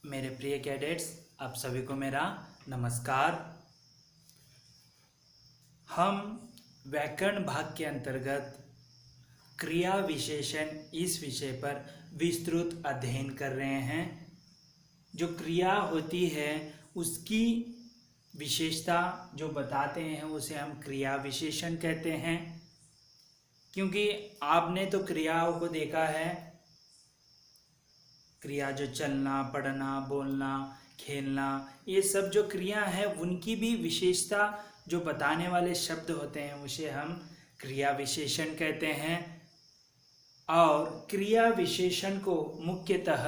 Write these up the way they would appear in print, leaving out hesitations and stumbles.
मेरे प्रिय कैडेट्स, आप सभी को मेरा नमस्कार। हम व्याकरण भाग के अंतर्गत क्रिया विशेषण इस विषय पर विस्तृत अध्ययन कर रहे हैं। जो क्रिया होती है उसकी विशेषता जो बताते हैं उसे हम क्रिया विशेषण कहते हैं। क्योंकि आपने तो क्रियाओं को देखा है, क्रिया जो चलना, पढ़ना, बोलना, खेलना, ये सब जो क्रिया है उनकी भी विशेषता जो बताने वाले शब्द होते हैं उसे हम क्रिया विशेषण कहते हैं। और क्रिया विशेषण को मुख्यतः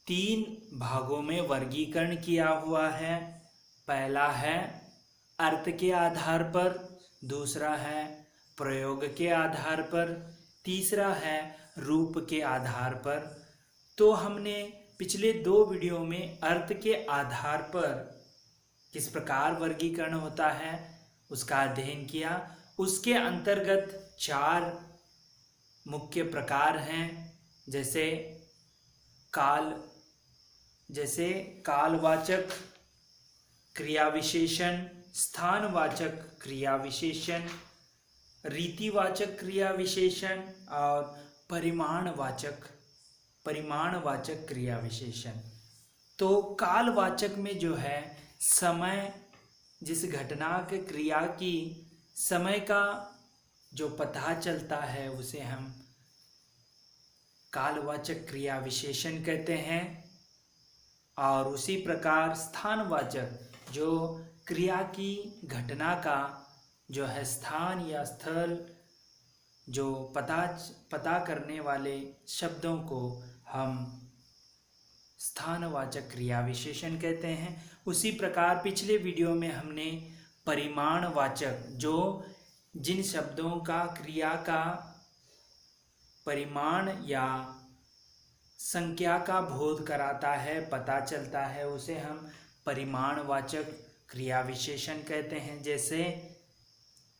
3 भागों में वर्गीकरण किया हुआ है। पहला है अर्थ के आधार पर, दूसरा है प्रयोग के आधार पर, तीसरा है रूप के आधार पर। तो हमने पिछले 2 वीडियो में अर्थ के आधार पर किस प्रकार वर्गीकरण होता है उसका अध्ययन किया। उसके अंतर्गत 4 मुख्य प्रकार हैं, जैसे कालवाचक क्रिया विशेषण, स्थानवाचक क्रिया विशेषण, रीतिवाचक क्रिया विशेषण और परिमाणवाचक क्रिया विशेषण। तो कालवाचक में जो है समय, जिस घटना के क्रिया की समय का जो पता चलता है उसे हम कालवाचक क्रिया विशेषण कहते हैं। और उसी प्रकार स्थानवाचक जो क्रिया की घटना का जो है स्थान या स्थल जो पता करने वाले शब्दों को हम स्थानवाचक क्रिया विशेषण कहते हैं। उसी प्रकार पिछले वीडियो में हमने परिमाणवाचक जो जिन शब्दों का क्रिया का परिमाण या संख्या का बोध कराता है, पता चलता है, उसे हम परिमाणवाचक क्रिया विशेषण कहते हैं। जैसे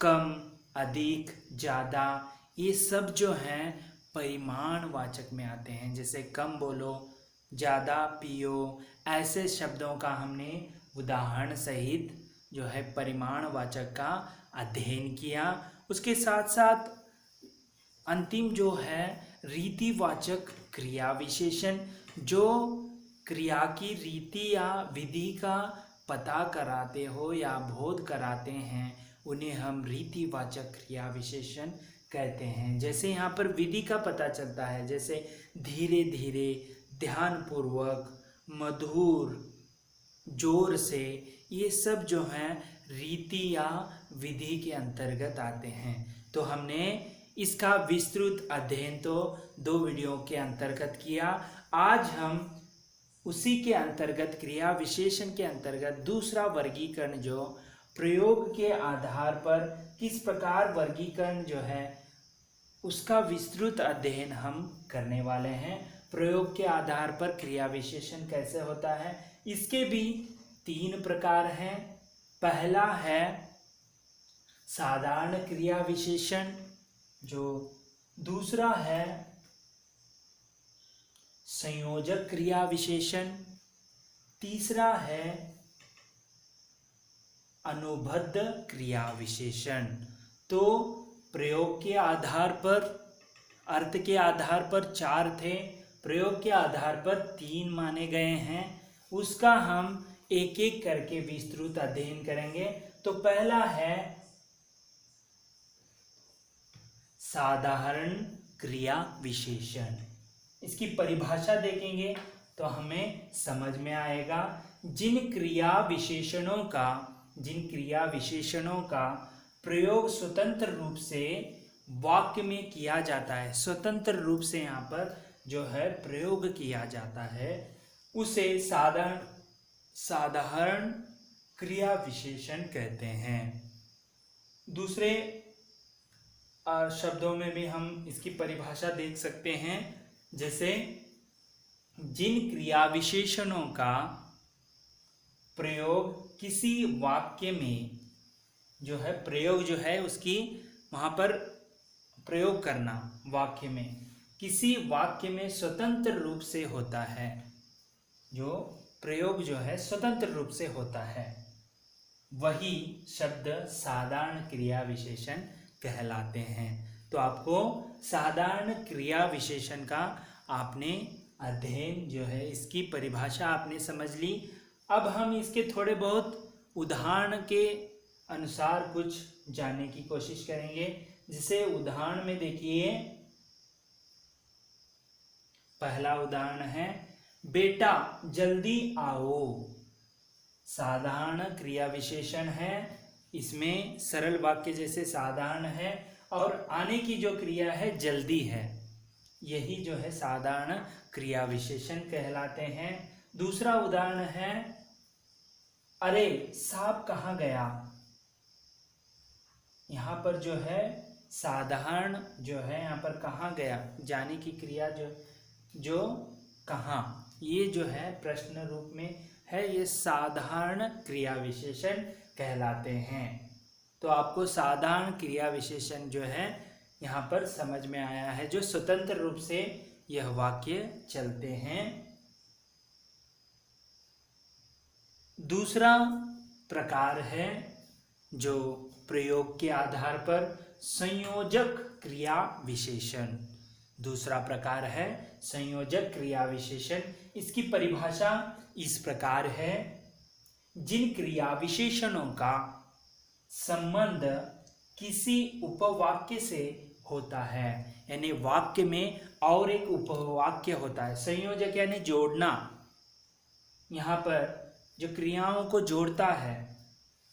कम, अधिक, ज़्यादा, ये सब जो हैं परिमाणवाचक में आते हैं। जैसे कम बोलो, ज़्यादा पियो, ऐसे शब्दों का हमने उदाहरण सहित जो है परिमाणवाचक का अध्ययन किया। उसके साथ साथ अंतिम जो है रीतिवाचक क्रिया विशेषण, जो क्रिया की रीति या विधि का पता कराते हो या बोध कराते हैं उन्हें हम रीतिवाचक क्रिया विशेषण कहते हैं। जैसे यहाँ पर विधि का पता चलता है, जैसे धीरे धीरे, ध्यानपूर्वक, मधुर, जोर से, ये सब जो हैं रीति या विधि के अंतर्गत आते हैं। तो हमने इसका विस्तृत अध्ययन तो 2 वीडियो के अंतर्गत किया। आज हम उसी के अंतर्गत क्रिया विशेषण के अंतर्गत दूसरा वर्गीकरण जो प्रयोग के आधार पर किस प्रकार वर्गीकरण जो है उसका विस्तृत अध्ययन हम करने वाले हैं। प्रयोग के आधार पर क्रिया विशेषण कैसे होता है, इसके भी 3 प्रकार हैं। पहला है साधारण क्रिया विशेषण, जो दूसरा है संयोजक क्रिया विशेषण, तीसरा है अनुबद्ध क्रिया विशेषण। तो प्रयोग के आधार पर, अर्थ के आधार पर 4 थे, प्रयोग के आधार पर 3 माने गए हैं। उसका हम एक एक करके विस्तृत अध्ययन करेंगे। तो पहला है साधारण क्रिया विशेषण। इसकी परिभाषा देखेंगे तो हमें समझ में आएगा। जिन क्रिया विशेषणों का प्रयोग स्वतंत्र रूप से वाक्य में किया जाता है, स्वतंत्र रूप से यहाँ पर जो है प्रयोग किया जाता है, उसे साधारण क्रिया विशेषण कहते हैं। दूसरे शब्दों में भी हम इसकी परिभाषा देख सकते हैं। जैसे जिन क्रिया विशेषणों का प्रयोग किसी वाक्य में जो है, प्रयोग जो है उसकी वहाँ पर प्रयोग करना वाक्य में, किसी वाक्य में स्वतंत्र रूप से होता है, जो प्रयोग जो है स्वतंत्र रूप से होता है, वही शब्द साधारण क्रिया विशेषण कहलाते हैं। तो आपको साधारण क्रिया विशेषण का आपने अध्ययन जो है, इसकी परिभाषा आपने समझ ली। अब हम इसके थोड़े बहुत उदाहरण के अनुसार कुछ जानने की कोशिश करेंगे। जिसे उदाहरण में देखिए, पहला उदाहरण है बेटा जल्दी आओ। साधारण क्रिया विशेषण है, इसमें सरल वाक्य जैसे साधारण है और आने की जो क्रिया है जल्दी है, यही जो है साधारण क्रिया विशेषण कहलाते हैं। दूसरा उदाहरण है अरे सांप कहाँ गया। यहाँ पर जो है साधारण जो है, यहाँ पर कहाँ गया, जाने की क्रिया जो कहाँ, ये जो है प्रश्न रूप में है, ये साधारण क्रिया विशेषण कहलाते हैं। तो आपको साधारण क्रिया विशेषण जो है यहाँ पर समझ में आया है, जो स्वतंत्र रूप से यह वाक्य चलते हैं। दूसरा प्रकार है जो प्रयोग के आधार पर संयोजक क्रिया विशेषण। दूसरा प्रकार है संयोजक क्रिया विशेषण। इसकी परिभाषा इस प्रकार है, जिन क्रिया विशेषणों का संबंध किसी उपवाक्य से होता है, यानी वाक्य में और एक उपवाक्य होता है। संयोजक यानी जोड़ना, यहाँ पर जो क्रियाओं को जोड़ता है,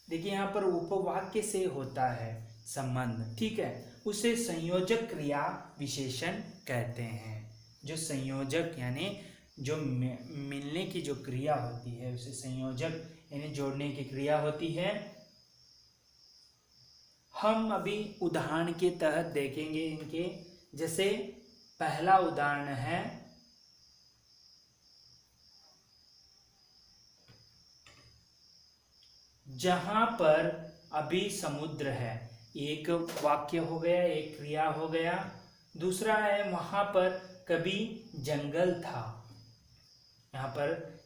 देखिए यहाँ पर उपवाक्य से होता है संबंध, ठीक है, उसे संयोजक क्रिया विशेषण कहते हैं। जो संयोजक यानी जो मिलने की जो क्रिया होती है, उसे संयोजक यानी जोड़ने की क्रिया होती है। हम अभी उदाहरण के तहत देखेंगे इनके। जैसे पहला उदाहरण है जहां पर अभी समुद्र है, एक वाक्य हो गया, एक क्रिया हो गया। दूसरा है वहां पर कभी जंगल था। यहाँ पर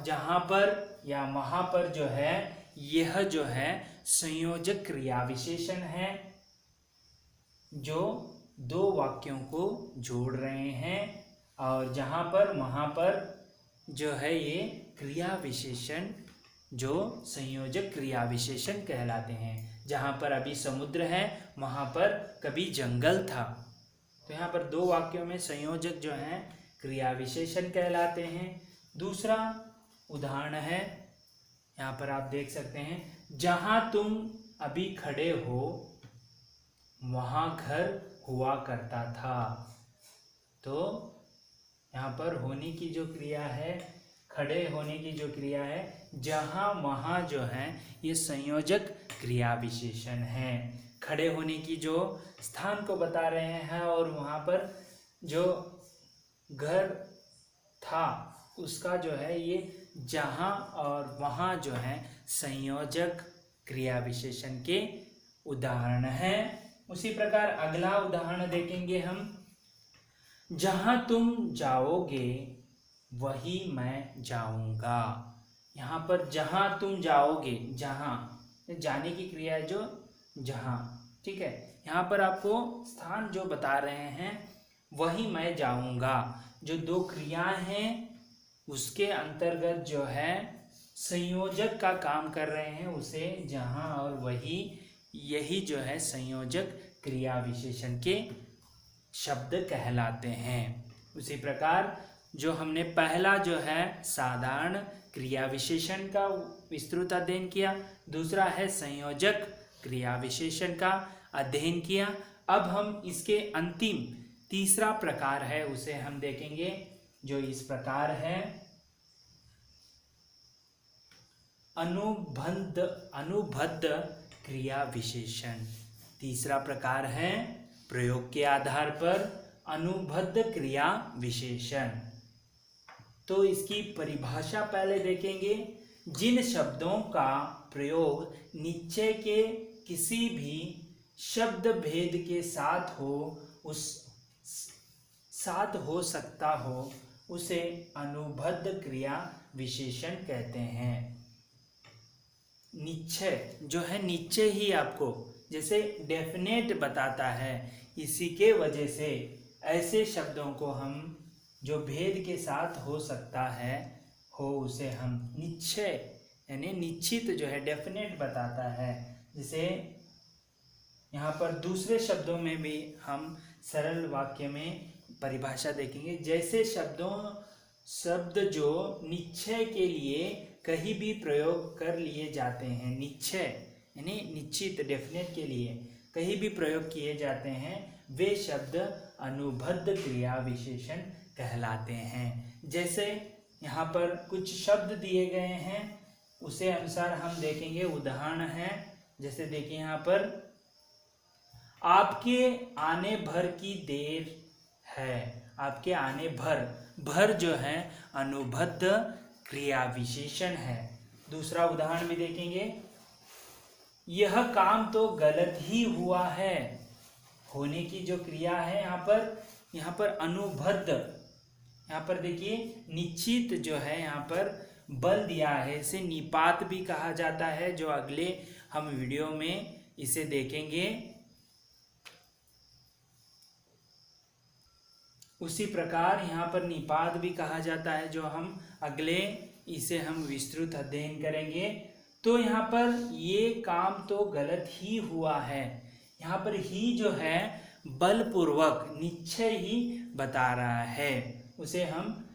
जहां पर या वहां पर जो है, यह जो है संयोजक क्रिया विशेषण है, जो दो वाक्यों को जोड़ रहे हैं। और जहां पर वहां पर जो है ये क्रिया विशेषण जो संयोजक क्रिया विशेषण कहलाते हैं। जहां पर अभी समुद्र है, वहां पर कभी जंगल था। तो यहाँ पर दो वाक्यों में संयोजक जो है क्रिया विशेषण कहलाते हैं। दूसरा उदाहरण है, यहाँ पर आप देख सकते हैं, जहां तुम अभी खड़े हो वहां घर हुआ करता था। तो यहाँ पर होने की जो क्रिया है, खड़े होने की जो क्रिया है, जहां वहां जो है ये संयोजक क्रिया विशेषण है। खड़े होने की जो स्थान को बता रहे हैं और वहां पर जो घर था उसका जो है ये जहां और वहां जो है संयोजक क्रिया विशेषण के उदाहरण है। उसी प्रकार अगला उदाहरण देखेंगे हम, जहां तुम जाओगे वही मैं जाऊंगा। यहाँ पर जहां तुम जाओगे, जहां जाने की क्रिया है जो जहां, ठीक है, यहाँ पर आपको स्थान जो बता रहे हैं वही मैं जाऊंगा। जो दो क्रियाएं हैं उसके अंतर्गत जो है संयोजक का काम कर रहे हैं, उसे जहां और वही, यही जो है संयोजक क्रिया विशेषण के शब्द कहलाते हैं। उसी प्रकार जो हमने पहला जो है साधारण क्रिया विशेषण का विस्तृत अध्ययन किया, दूसरा है संयोजक क्रिया विशेषण का अध्ययन किया। अब हम इसके अंतिम तीसरा प्रकार है उसे हम देखेंगे, जो इस प्रकार है अनुबद्ध क्रिया विशेषण। तीसरा प्रकार है प्रयोग के आधार पर अनुबद्ध क्रिया विशेषण। तो इसकी परिभाषा पहले देखेंगे। जिन शब्दों का प्रयोग निश्चय के किसी भी शब्द भेद के साथ हो सकता हो, उसे अनुबद्ध क्रिया विशेषण कहते हैं। निश्चय जो है, निश्चय ही आपको जैसे डेफिनेट बताता है, इसी के वजह से ऐसे शब्दों को हम जो भेद के साथ हो सकता है हो उसे हम निश्चय यानी निश्चित जो है डेफिनेट बताता है। जैसे यहाँ पर दूसरे शब्दों में भी हम सरल वाक्य में परिभाषा देखेंगे। जैसे शब्द जो निश्चय के लिए कहीं भी प्रयोग कर लिए जाते हैं, निश्चय यानी निश्चित डेफिनेट के लिए कहीं भी प्रयोग किए जाते हैं, वे शब्द अनुबद्ध क्रिया विशेषण कहलाते हैं। जैसे यहाँ पर कुछ शब्द दिए गए हैं, उसे अनुसार हम देखेंगे। उदाहरण है, जैसे देखिए यहाँ पर आपके आने भर की देर है। आपके आने भर जो है अनुबद्ध क्रिया विशेषण है। दूसरा उदाहरण भी देखेंगे, यह काम तो गलत ही हुआ है। होने की जो क्रिया है यहाँ पर अनुबद्ध, यहाँ पर देखिए निश्चित जो है यहाँ पर बल दिया है, इसे निपात भी कहा जाता है, जो अगले हम वीडियो में इसे देखेंगे। उसी प्रकार यहाँ पर निपात भी कहा जाता है, जो हम अगले इसे हम विस्तृत अध्ययन करेंगे। तो यहाँ पर ये काम तो गलत ही हुआ है, यहाँ पर ही जो है बलपूर्वक निश्चय ही बता रहा है, उसे हम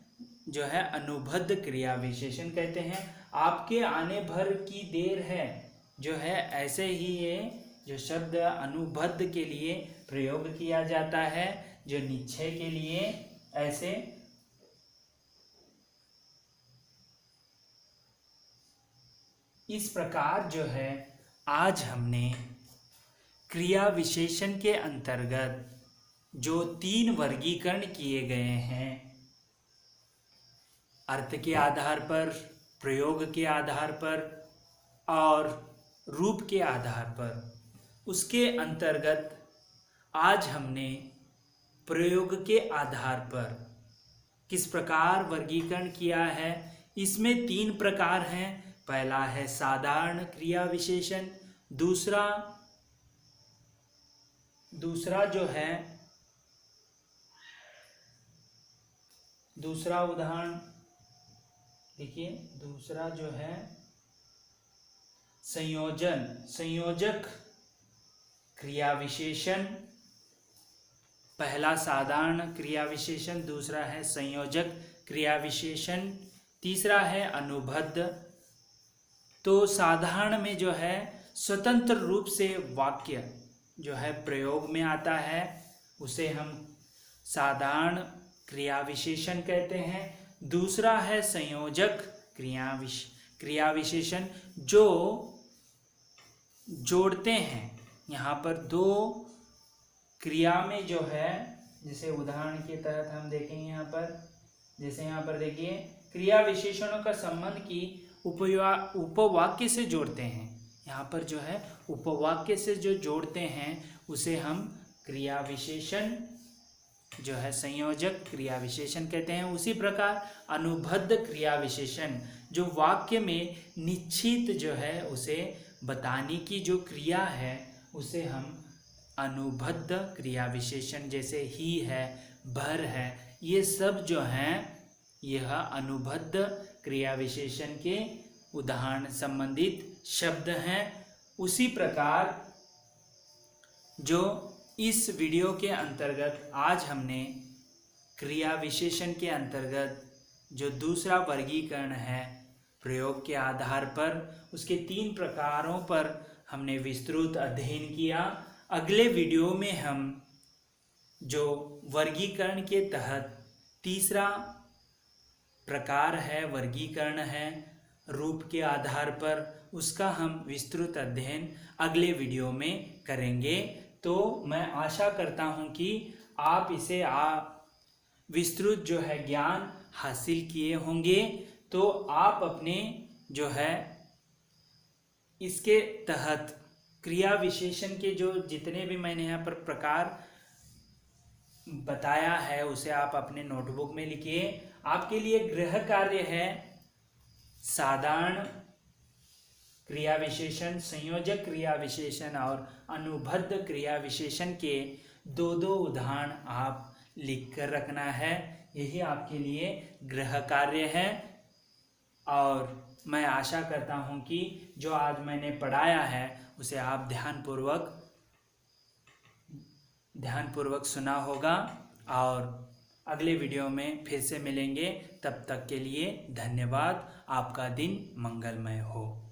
जो है अनुबद्ध क्रिया विशेषण कहते हैं। आपके आने भर की देर है जो है, ऐसे ही ये जो शब्द अनुबद्ध के लिए प्रयोग किया जाता है, जो निश्चय के लिए ऐसे इस प्रकार जो है आज हमने क्रिया विशेषण के अंतर्गत जो 3 वर्गीकरण किए गए हैं, अर्थ के आधार पर, प्रयोग के आधार पर और रूप के आधार पर, उसके अंतर्गत आज हमने प्रयोग के आधार पर किस प्रकार वर्गीकरण किया है। इसमें 3 प्रकार हैं। पहला है साधारण क्रिया विशेषण, दूसरा जो है, दूसरा उदाहरण देखिए, दूसरा जो है संयोजक क्रिया विशेषण। पहला साधारण क्रिया विशेषण, दूसरा है संयोजक क्रिया विशेषण, तीसरा है अनुबद्ध। तो साधारण में जो है स्वतंत्र रूप से वाक्य जो है प्रयोग में आता है, उसे हम साधारण क्रिया विशेषण कहते हैं। दूसरा है संयोजक क्रिया विशेषण, जो जोड़ते हैं। यहाँ पर 2 क्रिया में जो है, जैसे उदाहरण के तहत हम देखेंगे यहाँ पर, जैसे यहाँ पर देखिए क्रिया विशेषणों का संबंध की उपवाक्य से जोड़ते हैं। यहाँ पर जो है उपवाक्य से जो जोड़ते हैं उसे हम क्रिया विशेषण जो है संयोजक क्रिया विशेषण कहते हैं। उसी प्रकार अनुबद्ध क्रिया विशेषण, जो वाक्य में निश्चित जो है उसे बताने की जो क्रिया है, उसे हम अनुबद्ध क्रिया विशेषण, जैसे ही है, भर है, ये सब जो हैं यह अनुबद्ध क्रिया विशेषण के उदाहरण संबंधित शब्द हैं। उसी प्रकार जो इस वीडियो के अंतर्गत आज हमने क्रिया विशेषण के अंतर्गत जो दूसरा वर्गीकरण है प्रयोग के आधार पर, उसके 3 प्रकारों पर हमने विस्तृत अध्ययन किया। अगले वीडियो में हम जो वर्गीकरण के तहत तीसरा प्रकार है, वर्गीकरण है रूप के आधार पर, उसका हम विस्तृत अध्ययन अगले वीडियो में करेंगे। तो मैं आशा करता हूँ कि आप इसे विस्तृत जो है ज्ञान हासिल किए होंगे। तो आप अपने जो है इसके तहत क्रिया विशेषण के जो जितने भी मैंने यहाँ पर प्रकार बताया है, उसे आप अपने नोटबुक में लिखिए। आपके लिए गृह कार्य है साधारण क्रिया विशेषण, संयोजक क्रिया विशेषण और अनुबद्ध क्रिया विशेषण के दो दो उदाहरण आप लिख कर रखना है। यही आपके लिए गृह कार्य है। और मैं आशा करता हूँ कि जो आज मैंने पढ़ाया है उसे आप ध्यानपूर्वक सुना होगा। और अगले वीडियो में फिर से मिलेंगे। तब तक के लिए धन्यवाद। आपका दिन मंगलमय हो।